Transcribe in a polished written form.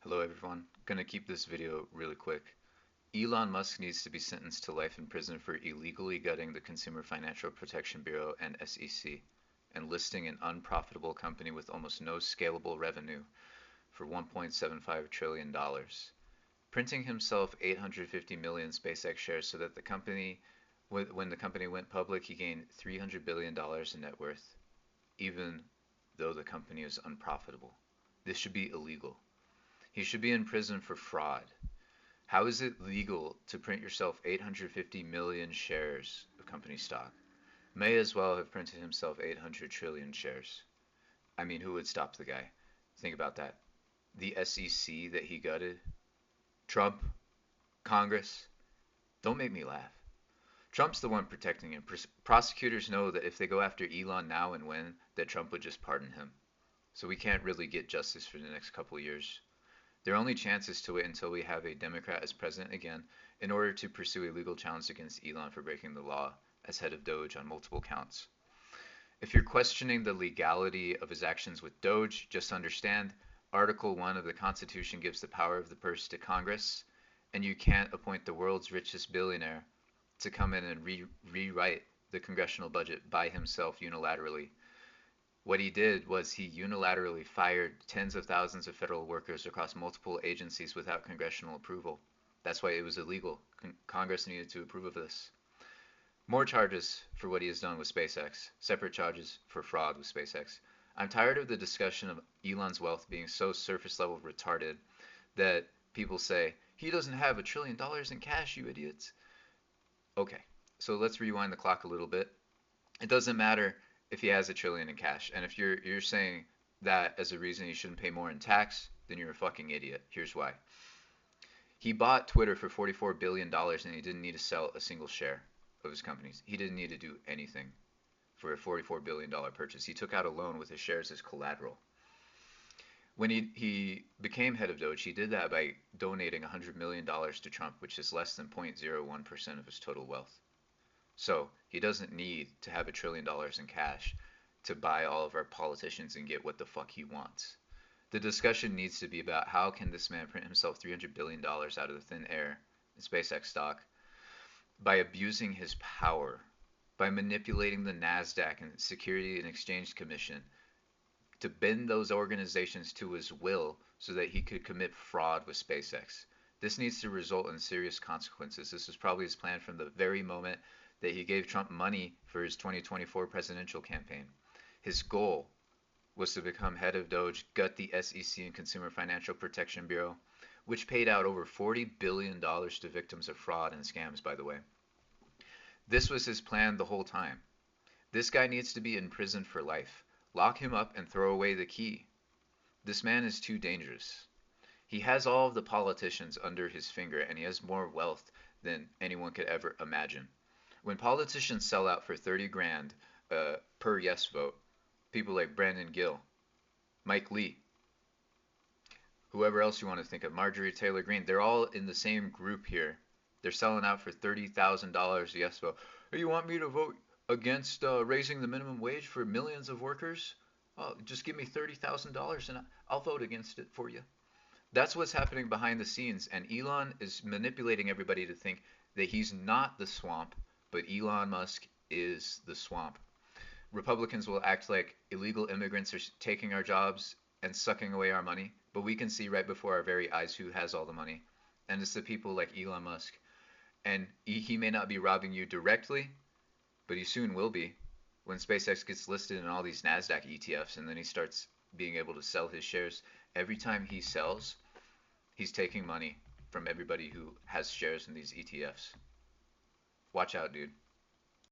Hello everyone. Gonna keep this video really quick. Elon Musk needs to be sentenced to life in prison for illegally gutting the Consumer Financial Protection Bureau and SEC and listing an unprofitable company with almost no scalable revenue for $1.75 trillion. Printing himself 850 million SpaceX shares so that the company, when the company went public, he gained $300 billion in net worth, even though the company is unprofitable. This should be illegal. He should be in prison for fraud. How is it legal to print yourself 850 million shares of company stock? May as well have printed himself 800 trillion shares. I mean, who would stop the guy? Think about that. The SEC that he gutted? Trump? Congress? Don't make me laugh. Trump's the one protecting him. Prosecutors know that if they go after Elon now and win, that Trump would just pardon him. So we can't really get justice for the next couple years. Their only chance is to wait until we have a Democrat as president again in order to pursue a legal challenge against Elon for breaking the law as head of DOGE on multiple counts. If you're questioning the legality of his actions with DOGE, just understand Article 1 of the Constitution gives the power of the purse to Congress, and you can't appoint the world's richest billionaire to come in and rewrite the congressional budget by himself unilaterally. What he did was he unilaterally fired tens of thousands of federal workers across multiple agencies without congressional approval. That's why it was illegal. Congress needed to approve of this. More charges for what he has done with SpaceX. Separate charges for fraud with SpaceX. I'm tired of the discussion of Elon's wealth being so surface level retarded that people say, he doesn't have $1 trillion in cash, you idiots. Okay, so let's rewind the clock a little bit. It doesn't matter if he has $1 trillion in cash. And if you're saying that as a reason he shouldn't pay more in tax, then you're a fucking idiot. Here's why. He bought Twitter for $44 billion and he didn't need to sell a single share of his companies. He didn't need to do anything for a $44 billion purchase. He took out a loan with his shares as collateral. When he became head of DOGE, he did that by donating $100 million to Trump, which is less than 0.01% of his total wealth. So he doesn't need to have $1 trillion in cash to buy all of our politicians and get what the fuck he wants. The discussion needs to be about how can this man print himself $300 billion out of the thin air in SpaceX stock by abusing his power, by manipulating the NASDAQ and Security and Exchange Commission to bend those organizations to his will so that he could commit fraud with SpaceX. This needs to result in serious consequences. This was probably his plan from the very moment that he gave Trump money for his 2024 presidential campaign. His goal was to become head of DOGE, gut the SEC and Consumer Financial Protection Bureau, which paid out over $40 billion to victims of fraud and scams, by the way. This was his plan the whole time. This guy needs to be in prison for life. Lock him up and throw away the key. This man is too dangerous. He has all of the politicians under his finger and he has more wealth than anyone could ever imagine. When politicians sell out for 30 grand per yes vote, people like Brandon Gill, Mike Lee, whoever else you want to think of, Marjorie Taylor Greene, they're all in the same group here. They're selling out for $30,000 yes vote. Hey, you want me to vote against raising the minimum wage for millions of workers? Oh, just give me $30,000 and I'll vote against it for you. That's what's happening behind the scenes, and Elon is manipulating everybody to think that he's not the swamp, but Elon Musk is the swamp. Republicans will act like illegal immigrants are taking our jobs and sucking away our money, but we can see right before our very eyes who has all the money. And it's the people like Elon Musk. And he may not be robbing you directly, but he soon will be when SpaceX gets listed in all these NASDAQ ETFs and then he starts being able to sell his shares. Every time he sells, he's taking money from everybody who has shares in these ETFs. Watch out, dude.